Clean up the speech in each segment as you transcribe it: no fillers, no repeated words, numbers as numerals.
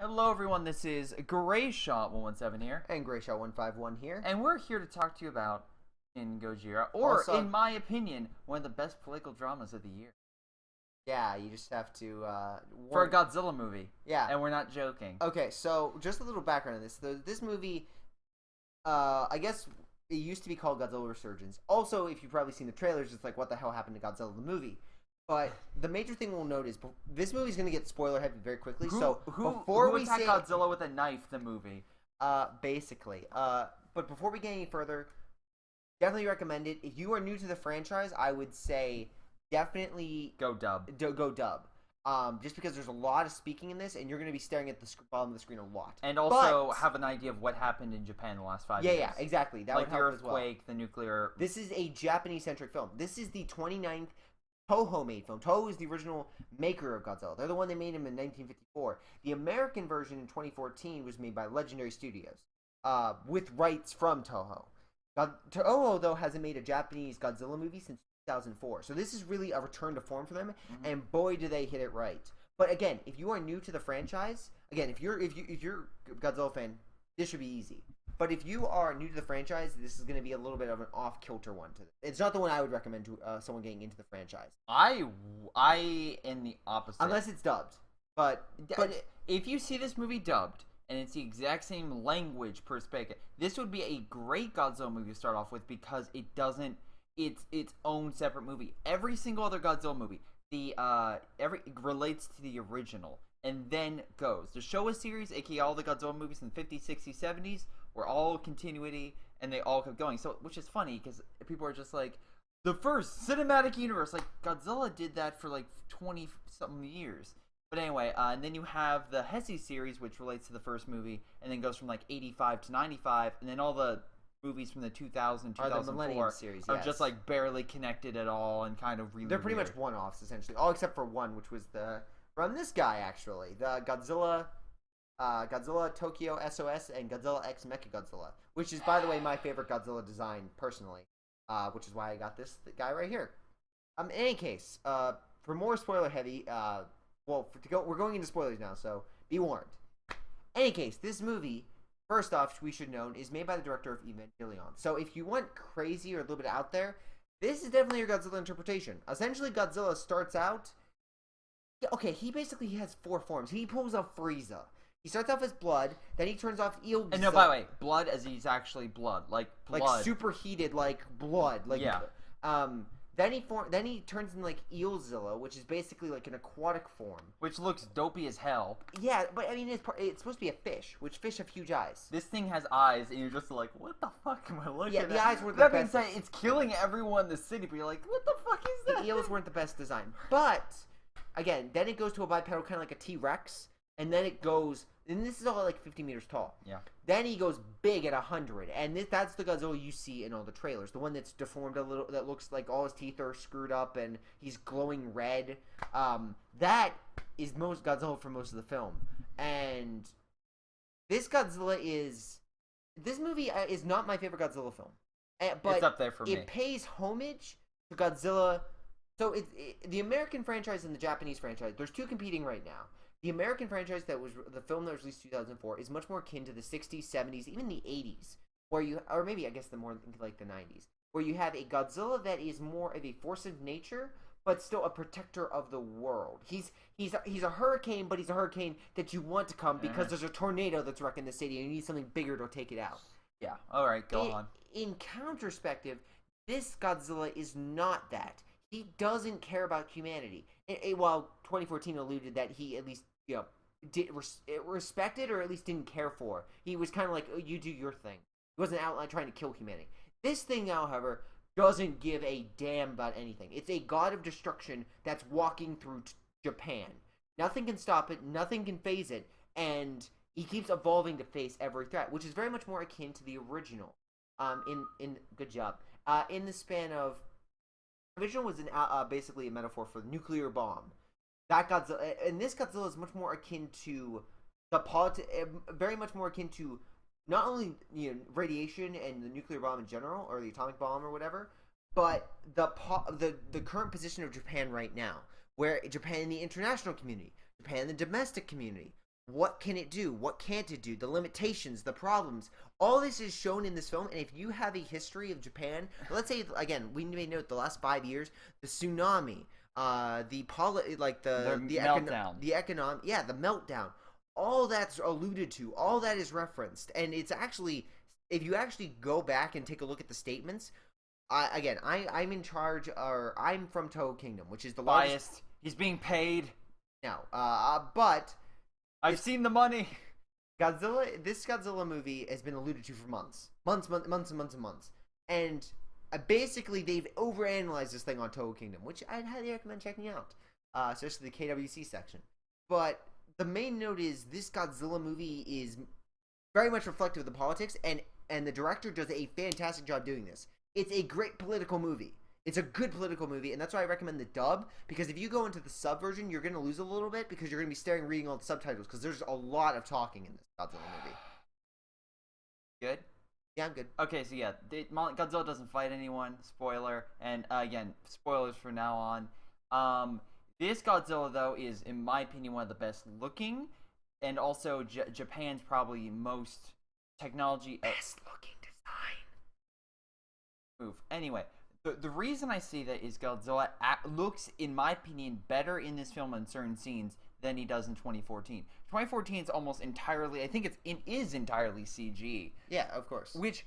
Hello, everyone. This is Greyshot 117 here, And Greyshot 151 here. and we're here to talk to you about Shin Godzilla, or Also- in my opinion, one of the best political dramas of the year Yeah, you just have to for a Godzilla movie. Yeah. And we're not joking. Okay, so just a little background on this. This movie, I guess it used to be called Godzilla Resurgence. Also, if you've probably seen the trailers, it's like, what the hell happened to Godzilla the movie? But the major thing we'll note is this movie's going to get spoiler heavy very quickly. Before we attack Godzilla with a knife, the movie. Basically. But before we get any further, definitely recommend it. If you are new to the franchise, I would say definitely go dub. Go dub. Just because there's a lot of speaking in this, and you're going to be staring at the bottom of the screen a lot. And also have an idea of what happened in Japan in the last 5 years. Yeah, exactly. That like would the help as well. earthquake, the nuclear. This is a Japanese-centric film. This is the 29th Toho-made film. Toho is the original maker of Godzilla. They're the one that made him in 1954. The American version in 2014 was made by Legendary Studios, with rights from Toho. Toho, though, hasn't made a Japanese Godzilla movie since 2004. So this is really a return to form for them, and boy, do they hit it right. But again, if you are new to the franchise, again, if you're a Godzilla fan, this should be easy. But if you are new to the franchise, this is going to be a little bit of an off-kilter one. It's not the one I would recommend to someone getting into the franchise. I am the opposite. Unless it's dubbed. But if you see this movie dubbed, and it's the exact same language perspective, this would be a great Godzilla movie to start off with because it doesn't. It's its own separate movie. Every single other Godzilla movie, relates to the original, and then goes. The Showa series, aka all the Godzilla movies in the 50s, 60s, 70s, were all continuity, and they all kept going. So, which is funny because people are just like, the first cinematic universe. Like Godzilla did that for like 20-something years. But anyway, and then you have the Heisei series, which relates to the first movie, and then goes from like 85 to 95, and then all the movies from the 2000, 2004 the Millennium series, are just like barely connected at all, and kind of really they're pretty weird. much one-offs essentially, all except for one, which was from this guy actually, the Godzilla Tokyo SOS and Godzilla X Mechagodzilla, which is, by the way, my favorite Godzilla design personally, which is why I got this guy right here. In any case, for more spoiler heavy, we're going into spoilers now, so be warned. In any case, this movie, first off, we should know, is made by the director of Evangelion. So if you want crazy or a little bit out there, this is definitely your Godzilla interpretation. Essentially, Godzilla starts out. Okay, he basically has 4 forms. He pulls off Frieza. He starts off as blood, then he turns off eel. And no, by the way, blood as he's actually blood, like blood, like superheated, like blood, like yeah. Then he turns into like Eelzilla, which is basically like an aquatic form, which looks dopey as hell. Yeah, but I mean, it's supposed to be a fish, which fish have huge eyes. This thing has eyes, and you're just like, what the fuck am I looking at? Yeah, the eyes were the that best. Being said, it's killing everyone in the city, but you're like, what the fuck is that? The eels weren't the best design, but again, then it goes to a bipedal, kind of like a T-Rex, and then it goes. And this is all like 50 meters tall. Yeah. Then he goes big at 100, and that's the Godzilla you see in all the trailers. The one that's deformed a little, that looks like all his teeth are screwed up, and he's glowing red. That is most Godzilla for most of the film. And this movie is not my favorite Godzilla film. But it's up there for me. It pays homage to Godzilla. So the American franchise and the Japanese franchise, there's 2 competing right now. The American franchise the film that was released in 2004 is much more akin to the 60s, 70s, even the 80s, or maybe I guess the more like the 90s, where you have a Godzilla that is more of a force of nature, but still a protector of the world. He's a hurricane, but he's a hurricane that you want to come because there's a tornado that's wrecking the city and you need something bigger to take it out. Yeah. All right, go on. In counterspective, this Godzilla is not that. He doesn't care about humanity. While 2014 alluded that he at least did respected or at least didn't care for. He was kind of like, oh, you do your thing. He wasn't out trying to kill humanity. This thing now, however, doesn't give a damn about anything. It's a god of destruction that's walking through Japan. Nothing can stop it. Nothing can phase it. And he keeps evolving to face every threat, which is very much more akin to the original. Good job. In the span of... The original was basically a metaphor for the nuclear bomb. That Godzilla, and this Godzilla is much more akin to very much more akin to not only radiation and the nuclear bomb in general, or the atomic bomb or whatever, but the current position of Japan right now, where Japan in the international community, Japan in the domestic community, What can it do? What can't it do? The limitations, the problems. All this is shown in this film, and if you have a history of Japan, let's say again, we may note the last 5 years, the tsunami, the meltdown, the meltdown. All that's alluded to. All that is referenced, and it's actually, if you actually go back and take a look at the statements, I'm in charge, or I'm from Toho Kingdom, which is the largest. Biased. He's being paid. No, but I've seen the money. This Godzilla movie has been alluded to for months, and basically they've overanalyzed this thing on Toho Kingdom, which I'd highly recommend checking out, especially the KWC section. But the main note is this Godzilla movie is very much reflective of the politics, and the director does a fantastic job doing this. It's a great political movie. It's a good political movie, and that's why I recommend the dub, because if you go into the sub version, you're going to lose a little bit, because you're going to be reading all the subtitles, because there's a lot of talking in this Godzilla movie. Good? Yeah, I'm good. Okay, so yeah, Godzilla doesn't fight anyone, spoiler, and again, spoilers from now on. This Godzilla, though, is, in my opinion, one of the best looking, and also Japan's probably most technology... Best looking design. Move. Anyway... The reason I say that is Godzilla looks, in my opinion, better in this film in certain scenes than he does in 2014. 2014 is almost entirely, I think it is entirely CG. Yeah, of course. Which,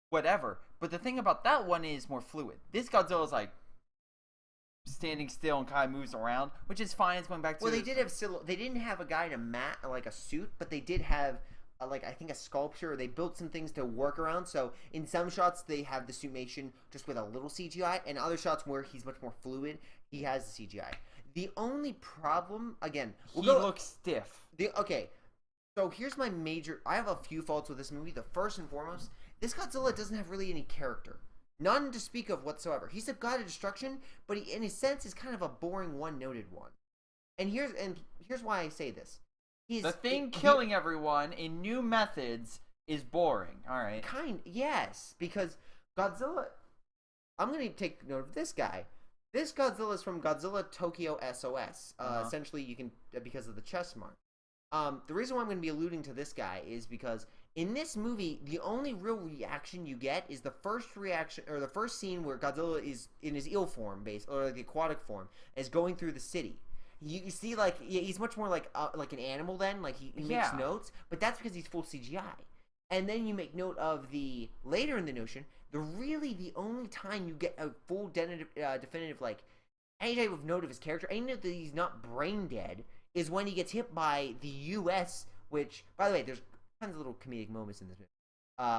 whatever. But the thing about that one is more fluid. This Godzilla is like standing still and kind of moves around, which is fine. It's going back to... Well, they didn't have a guy in a mat, like a suit, but they did have... I think a sculpture, or they built some things to work around. So in some shots they have the suitmation just with a little CGI, and other shots where he's much more fluid, he has the CGI. The only problem, again, he looks stiff. So here's my major... I have a few faults with this movie. The first and foremost, this Godzilla doesn't have really any character. None to speak of whatsoever. He's a god of destruction, but he, in a sense, is kind of a boring one-noted one. And here's why I say this. The thing killing everyone in new methods is boring. All right. Yes, because Godzilla... I'm going to take note of this guy. This Godzilla is from Godzilla Tokyo SOS. Essentially, you can... because of the chest mark. The reason why I'm going to be alluding to this guy is because in this movie, the only real reaction you get is the first reaction, or the first scene where Godzilla is in his eel form, or the aquatic form, is going through the city. You see, he's much more like an animal then. Like, he makes notes, but that's because he's full CGI. And then you make note of later in the notion, the only time you get a full definitive, like, any type of note of his character, any note that he's not brain dead, is when he gets hit by the U.S., which, by the way, there's tons of little comedic moments in this movie.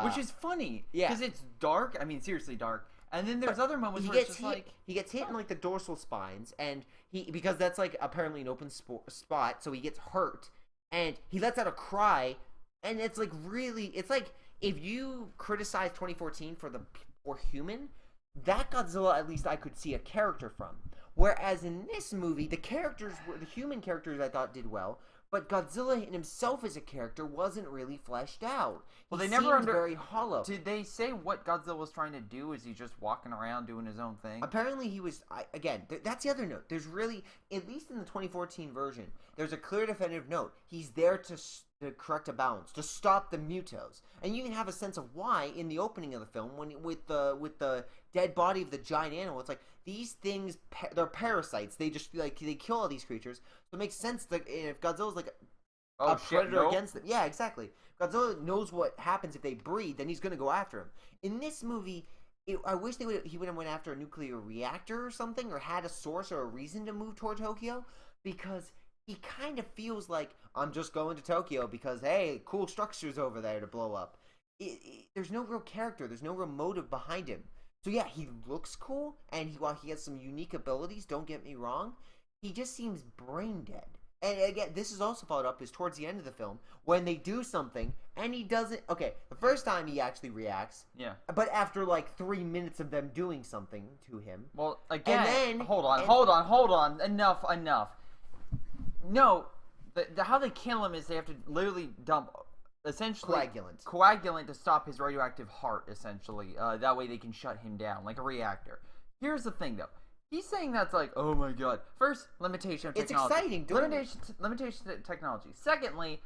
Which is funny. Yeah. Because it's dark. I mean, seriously dark. And then there's other moments where it's just like... He gets hit in, like, the dorsal spines, and because that's, like, apparently an open spot, so he gets hurt, and he lets out a cry, and it's, like, really... It's like, if you criticize 2014 for the poor human, that Godzilla, at least I could see a character from. Whereas in this movie, the human characters I thought did well, but Godzilla in himself as a character wasn't really fleshed out. Well, he they never very hollow. Did they say what Godzilla was trying to do? Is he just walking around doing his own thing? Apparently he was... Again, that's the other note. There's really... At least in the 2014 version, there's a clear definitive note. He's there to correct a balance, to stop the mutos. And you can have a sense of why in the opening of the film, with the dead body of the giant animal. It's like, these things, they're parasites. They just, like, they kill all these creatures. So it makes sense that if Godzilla's like a predator against them. Yeah, exactly. Godzilla knows what happens if they breed, then he's going to go after him. In this movie, I wish he would have went after a nuclear reactor or something, or had a source or a reason to move toward Tokyo, because he kind of feels like, I'm just going to Tokyo because, hey, cool structures over there to blow up. There's no real character. There's no real motive behind him. So yeah, he looks cool, and while he has some unique abilities, don't get me wrong, he just seems brain dead. And again, this is also followed up is towards the end of the film, when they do something, and he doesn't... Okay, the first time he actually reacts. Yeah. But after, like, 3 minutes of them doing something to him. Well, again... And then, hold on. Enough. No, how they kill him is they have to literally dump... Essentially, coagulant to stop his radioactive heart, essentially. That way they can shut him down, like a reactor. Here's the thing, though. he's saying that's like, oh my god. First, limitation of It's technology. exciting. Limitation to technology. Secondly,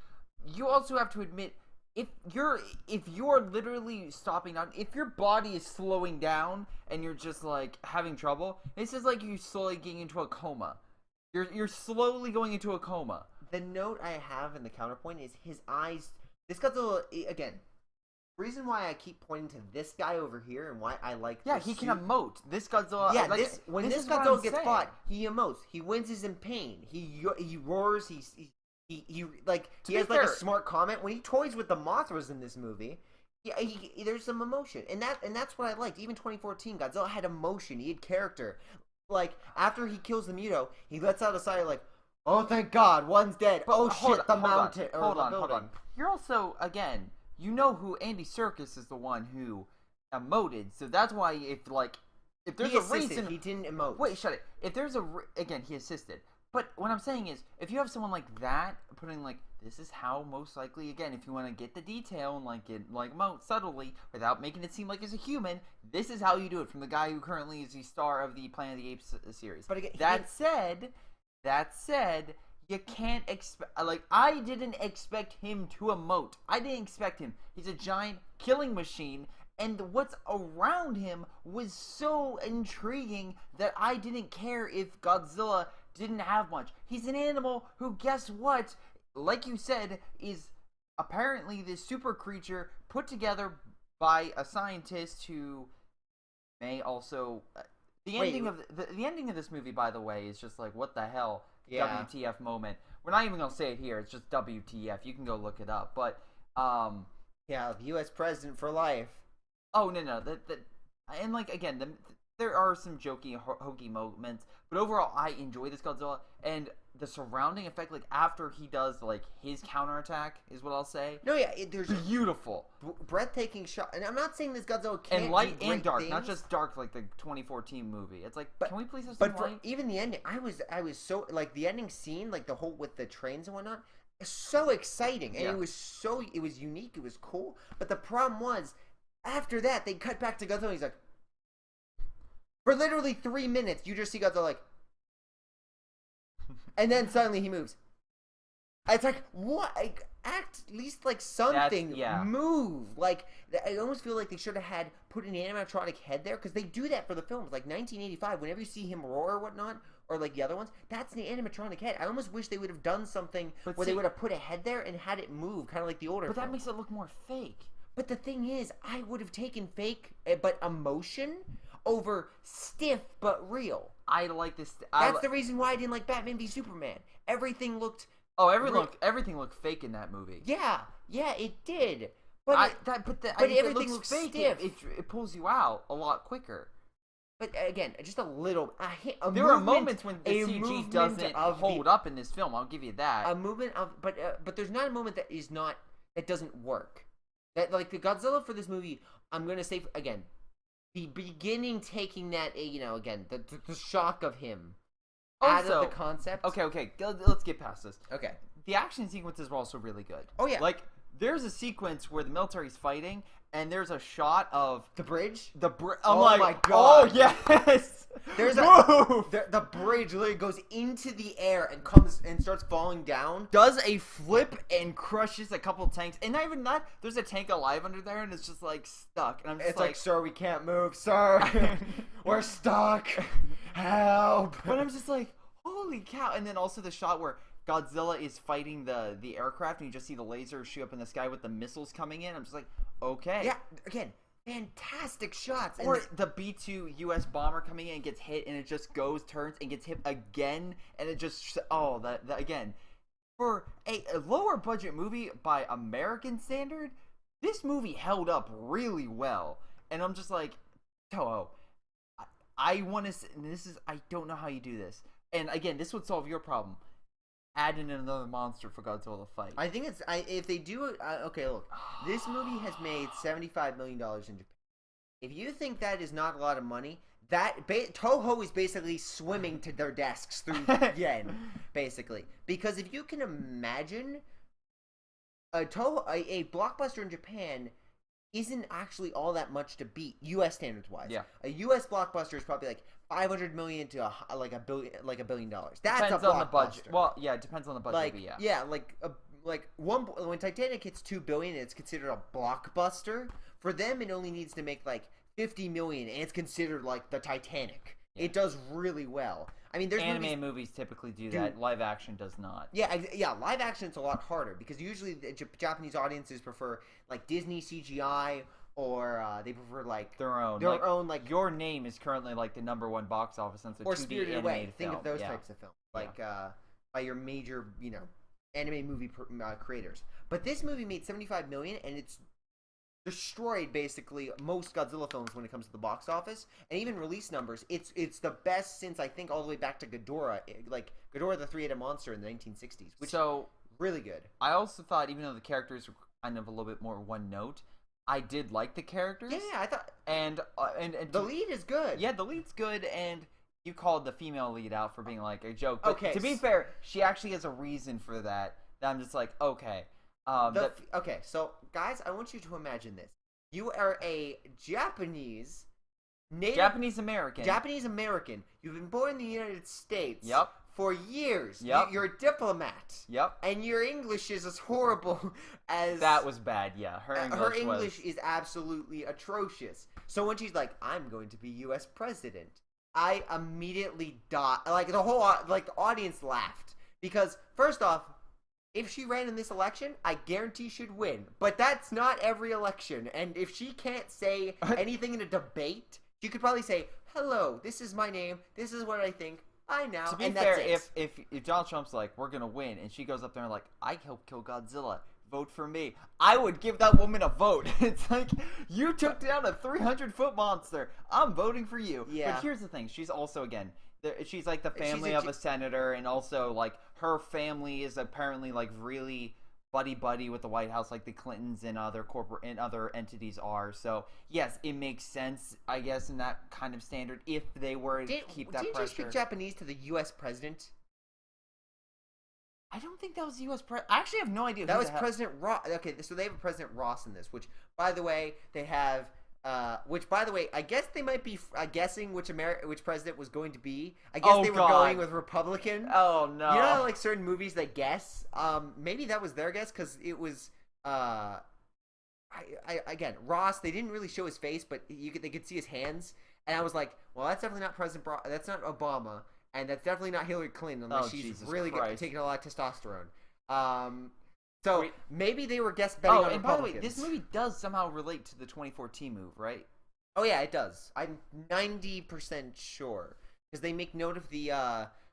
you also have to admit, if you're literally stopping down, if your body is slowing down and you're just like having trouble, this is like you slowly getting into a coma. You're slowly going into a coma. The note I have in the counterpoint is his eyes. This Godzilla, again, reason why I keep pointing to this guy over here and why I like he can emote. This Godzilla, yeah, like, when this is what Godzilla I'm gets saying. fought, he emotes. He winces in pain. He roars. He like he has like a smart comment when he toys with the Mothras in this movie. Yeah, there's some emotion, and that's what I liked. Even 2014, Godzilla had emotion. He had character. Like after he kills the Muto, he lets out a sigh like, "Oh, thank God, one's dead." But oh shit, the mountain. Hold on. You're also, again, you know who Andy Serkis is, the one who emoted. So that's why if there's he a assisted, reason he didn't emote. Wait, shut it. If there's again, he assisted. But what I'm saying is, if you have someone like that putting like, this is how most likely, again, if you want to get the detail and like emote subtly without making it seem like it's a human, this is how you do it from the guy who currently is the star of the Planet of the Apes series. But again, that said, you can't expect, like, I didn't expect him to emote. I didn't expect him. He's a giant killing machine, and what's around him was so intriguing that I didn't care if Godzilla didn't have much. He's an animal who, guess what, like you said, is apparently this super creature put together by a scientist who may also... The ending of this movie, by the way, is just like, what the hell? Yeah. WTF moment. We're not even gonna say it here. It's just WTF. You can go look it up. But yeah, the U.S. president for life. Oh no. And like again, there are some jokey, hokey moments, but overall, I enjoy this Godzilla and the surrounding effect. Like after he does like his counterattack, is what I'll say. No, yeah, there's beautiful, breathtaking shot. And I'm not saying this Godzilla can't and light do great and dark, things. not just dark like the 2014 movie. It's like, can we please have some But for light? even the ending, I was so like the ending scene, like the whole with the trains and whatnot, is so exciting, and it was unique, it was cool. But the problem was, after that, they cut back to Godzilla. And he's like, for literally 3 minutes, you just see Godzilla like, and then suddenly he moves. It's like, what? Like, act at least like something. Move. Like, I almost feel like they should have had put an animatronic head there, because they do that for the films. Like 1985, whenever you see him roar or whatnot, or like the other ones, that's the animatronic head. I almost wish they would have done something where they would have put a head there and had it move, kind of like the older But that films. makes it look more fake. But the thing is, I would have taken fake but emotion over stiff but real. I like this. That's the reason why I didn't like Batman v Superman. Everything looked... Oh, everything looked fake in that movie. Yeah, it did. But everything looks fake. Stiff. It pulls you out a lot quicker. But again, just a little. There are moments when the CG doesn't hold up in this film. I'll give you that. A movement of, but there's not a moment that doesn't work. That like the Godzilla for this movie, I'm gonna say again, the beginning taking that again the shock of him out of the concept. Okay, let's get past this. Okay, the action sequences were also really good. Oh yeah, like there's a sequence where the military's fighting, and there's a shot of the bridge. I'm like, my God! Oh yes. There's the bridge literally goes into the air and comes and starts falling down. Does a flip and crushes a couple tanks, and not even that. There's a tank alive under there, and it's just like stuck. And I'm just like, sir, we can't move, sir. We're stuck. Help! But I'm just like, holy cow! And then also the shot where Godzilla is fighting the aircraft, and you just see the lasers shoot up in the sky with the missiles coming in. I'm just like, okay. Yeah, again, fantastic shots. Or the B-2 U.S. bomber coming in and gets hit, and it just turns, and gets hit again, and it just, that again. For a lower budget movie by American standard, this movie held up really well. And I'm just like, Toho, I want to, I don't know how you do this. And again, this would solve your problem. Add in another monster for Godzilla to fight. I think if they do it. Okay, look, this movie has made $75 million in Japan. If you think that is not a lot of money, Toho is basically swimming to their desks through yen, basically. Because if you can imagine a blockbuster in Japan, isn't actually all that much to beat U.S. standards wise. Yeah. A U.S. blockbuster is probably like 500 million to like $1 billion. That's Depends a on the budget. blockbuster. Well, yeah, it depends on the budget. Like but yeah. yeah, like one when Titanic hits 2 billion, it's considered a blockbuster. For them, it only needs to make like 50 million, and it's considered like the Titanic. Yeah. It does really well. I mean, there's movies typically do that. Live action does not. Yeah, yeah. Live action's a lot harder because usually the Japanese audiences prefer like Disney CGI or they prefer like their own. Like Your Name is currently like the #1 box office since a or 2D Spirited animated Away. film. Think of those types of films, like by your major anime movie creators. But this movie made 75 million, and it's destroyed basically most Godzilla films when it comes to the box office, and even release numbers. It's the best since I think all the way back to Ghidorah, like Ghidorah the Three-Headed Monster in the 1960s, which is really good. I also thought, even though the characters were kind of a little bit more one note, I did like the characters. Yeah, I thought, and the lead is good. Yeah, the lead's good, and you called the female lead out for being like a joke. But okay, to be fair, she actually has a reason for that. That I'm just like, okay. Okay, so guys, I want you to imagine this. You are a Japanese American. You've been born in the United States. Yep. For years. Yep. You're a diplomat. Yep. And your English is as horrible as... That was bad, yeah. Her English is absolutely atrocious. So when she's like, I'm going to be U.S. president, I immediately died. Like, the audience laughed. Because, first off, if she ran in this election, I guarantee she'd win. But that's not every election. And if she can't say anything in a debate, she could probably say, hello, this is my name, this is what I think, I know. To be fair, if Donald Trump's like, we're going to win, and she goes up there and like, I helped kill Godzilla, vote for me, I would give that woman a vote. It's like, you took down a 300-foot monster, I'm voting for you. Yeah. But here's the thing, she's also, again, she's like the family of a senator, and also like her family is apparently like really buddy with the White House, like the Clintons and other entities are. So yes, it makes sense, I guess, in that kind of standard if they were to keep that didn't pressure. You speak Japanese to the U.S. president? I don't think that was the U.S. president. I actually have no idea. That was President Ross. Okay, so they have a President Ross in this, which, by the way, they have. Which, by the way, I guess they might be guessing which president was going to be. I guess they were going with Republican. Oh, no. You know how, like, certain movies they guess? Maybe that was their guess, because it was, again, Ross, they didn't really show his face, but they could see his hands. And I was like, well, that's definitely not that's not Obama, and that's definitely not Hillary Clinton, unless she's Jesus really taking a lot of testosterone. So maybe they were betting on and Republicans. By the way, this movie does somehow relate to the 2014 move, right? Oh yeah, it does. I'm 90% sure, because they make note of the.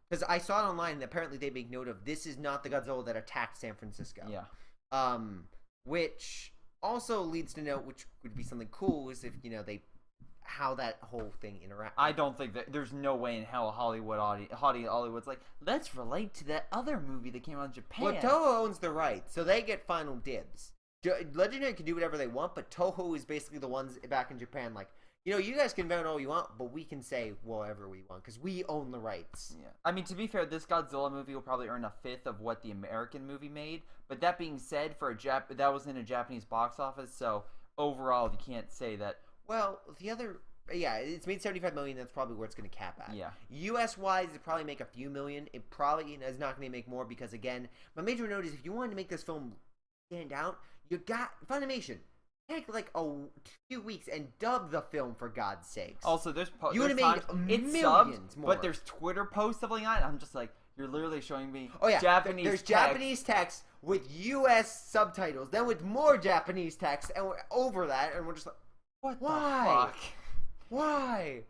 Because I saw it online, and apparently they make note of this is not the Godzilla that attacked San Francisco. Yeah. Which also leads to note, which would be something cool, is if how that whole thing interacts. I don't think that there's no way in hell Hollywood's like, let's relate to that other movie that came out in Japan. Well, Toho owns the rights, so they get final dibs. Legendary can do whatever they want, but Toho is basically the ones back in Japan like, you guys can vote all you want, but we can say whatever we want because we own the rights. Yeah. I mean, to be fair, this Godzilla movie will probably earn 1/5 of what the American movie made. But that being said, that was in a Japanese box office, so overall, you can't say that. Well, it's made 75 million. That's probably where it's going to cap at. Yeah. U.S. wise, it probably make a few million. It probably is not going to make more because, again, my major note is if you wanted to make this film stand out, you got Funimation. Take like a few weeks and dub the film for God's sakes. Also, you would have made millions more. But there's Twitter posts stuff like that. I'm just like, you're literally showing me Japanese. There's text. Japanese text with U.S. subtitles, then with more Japanese text, and we're over that, and we're just like, why? The fuck? Why?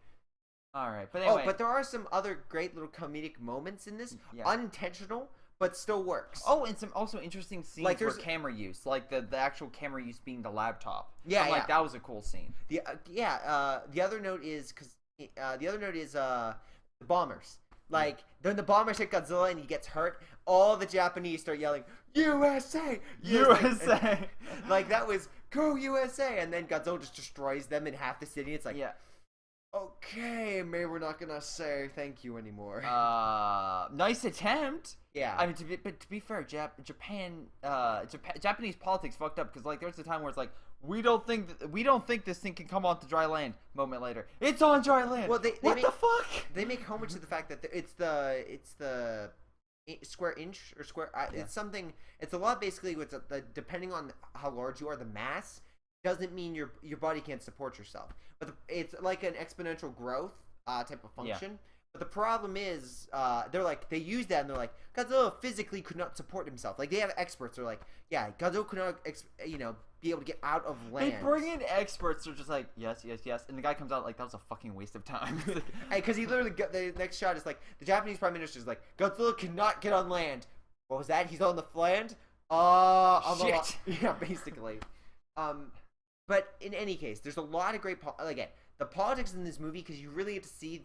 All right, but anyway. But there are some other great little comedic moments in this, unintentional, but still works. Oh, and some also interesting scenes for camera use, like the actual camera use being the laptop. Yeah, like that was a cool scene. The other note is the bombers. Like when the bombers hit Godzilla and he gets hurt, all the Japanese start yelling USA, USA. Like that was go USA, and then Godzilla just destroys them in half the city. It's like okay, maybe we're not gonna say thank you anymore. Nice attempt. Yeah. I mean, to be fair, Japan, Japanese politics fucked up because like there was a time where it's like we don't think this thing can come onto dry land. Moment later, it's on dry land. Well, what the fuck? They make homage to the fact that it's the square inch or square. It's something. It's a lot basically. With depending on how large you are, the mass doesn't mean your body can't support yourself. But it's like an exponential growth type of function. Yeah. But the problem is, they use that and they're like, Godzilla physically could not support himself. Like, they have experts. They're like, yeah, Godzilla could not, be able to get out of land. They bring in experts. They're just like, yes, yes, yes. And the guy comes out like, that was a fucking waste of time. Because he literally, the next shot is like, the Japanese Prime Minister is like, Godzilla cannot get on land. What was that? He's on the land? Shit. Yeah, basically. But in any case, there's a lot of great, again, the politics in this movie, because you really get to see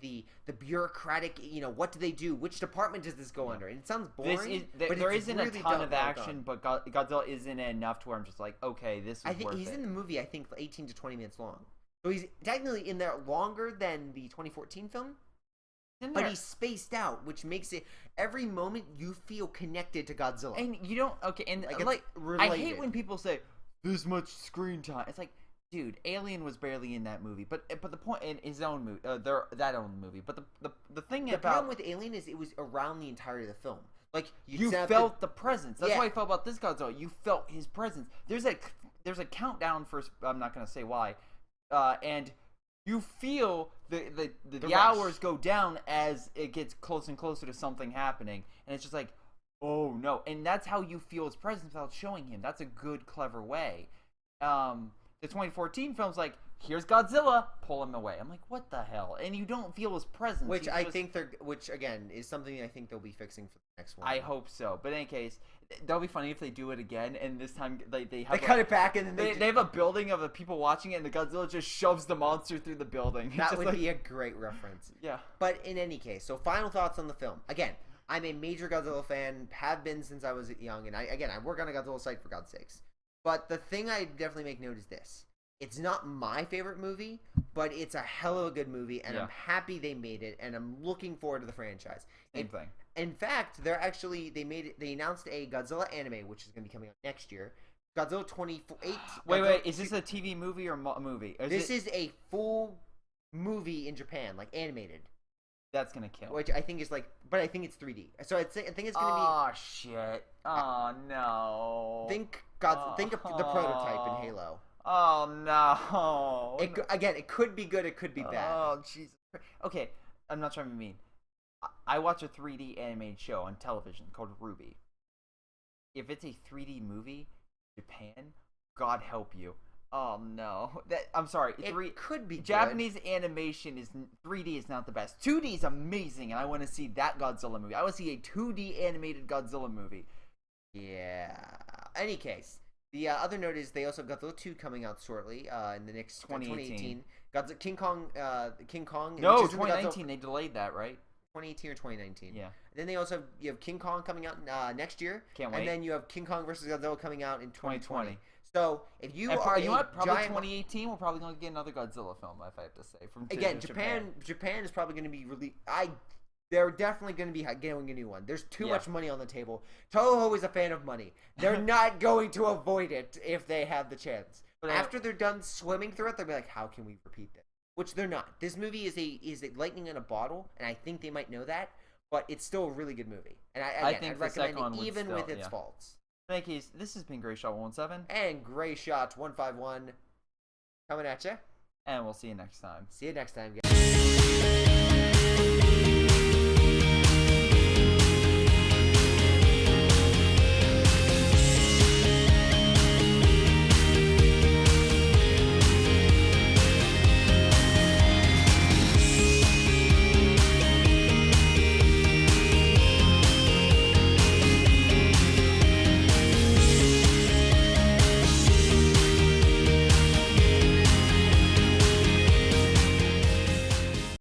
the bureaucratic, what do they do? Which department does this go under? And it sounds boring. There isn't really a ton of action, but Godzilla isn't enough to where I'm just like, okay, this is worth it. I think he's in the movie, 18 to 20 minutes long. So he's technically in there longer than the 2014 film. But he's spaced out, which makes it every moment you feel connected to Godzilla. And you don't, okay, and like I hate when people say, this much screen time. It's like, dude, Alien was barely in that movie, but the point in his own movie, that own movie. But the thing about the problem with Alien is it was around the entirety of the film. Like you felt the presence. That's why I felt about this Godzilla. You felt his presence. There's a countdown for. I'm not gonna say why, and you feel the hours go down as it gets closer and closer to something happening, and it's just like, oh no, and that's how you feel his presence without showing him. That's a good, clever way. The 2014 film's like, here's Godzilla, pull him away. I'm like, what the hell? And you don't feel his presence. Which again is something I think they'll be fixing for the next one. I hope so. But in any case, that'll be funny if they do it again, and this time they cut it back, and then they have a building of the people watching it, and the Godzilla just shoves the monster through the building. That would be a great reference. Yeah. But in any case, so final thoughts on the film. Again, I'm a major Godzilla fan, have been since I was young, and I work on a Godzilla site for God's sakes. But the thing I definitely make note is this. It's not my favorite movie, but it's a hell of a good movie, and I'm happy they made it, and I'm looking forward to the franchise. Same thing. In fact, they announced a Godzilla anime, which is going to be coming out next year. Godzilla 28. Wait, is this a TV movie or a movie? This is a full movie in Japan, like animated. That's gonna kill. Which I think is but I think it's 3D. So I think it's gonna be. Oh shit! Oh no! Think of the prototype in Halo. Oh no! It could be good. It could be bad. Oh Jesus! Okay, I'm not trying to be mean. I watch a 3D animated show on television called Ruby. If it's a 3D movie, Japan, God help you. Oh no! I'm sorry. It could be Japanese good. Animation 3D is not the best. 2D is amazing, and I want to see that Godzilla movie. I want to see a 2D animated Godzilla movie. Yeah. Any case, the other note is they also have Godzilla 2 coming out shortly in the next 2018. Godzilla King Kong. No, 2019. They delayed that, right? 2018 or 2019. Yeah. And then they also have King Kong coming out next year. Can't wait. And then you have King Kong versus Godzilla coming out in 2020. So if you are probably 2018, we're probably going to get another Godzilla film, if I have to say. From Japan is probably going to be really. They're definitely going to be getting a new one. There's too much money on the table. Toho is a fan of money. They're not going to avoid it if they have the chance. But after they're done swimming through it, they'll be like, "How can we repeat this?" Which they're not. This movie is a lightning in a bottle, and I think they might know that. But it's still a really good movie, and I'd recommend it even with its faults. In any case, this has been Greyshot 117 and Greyshot 151 coming at you, and we'll see you next time. See you next time, guys.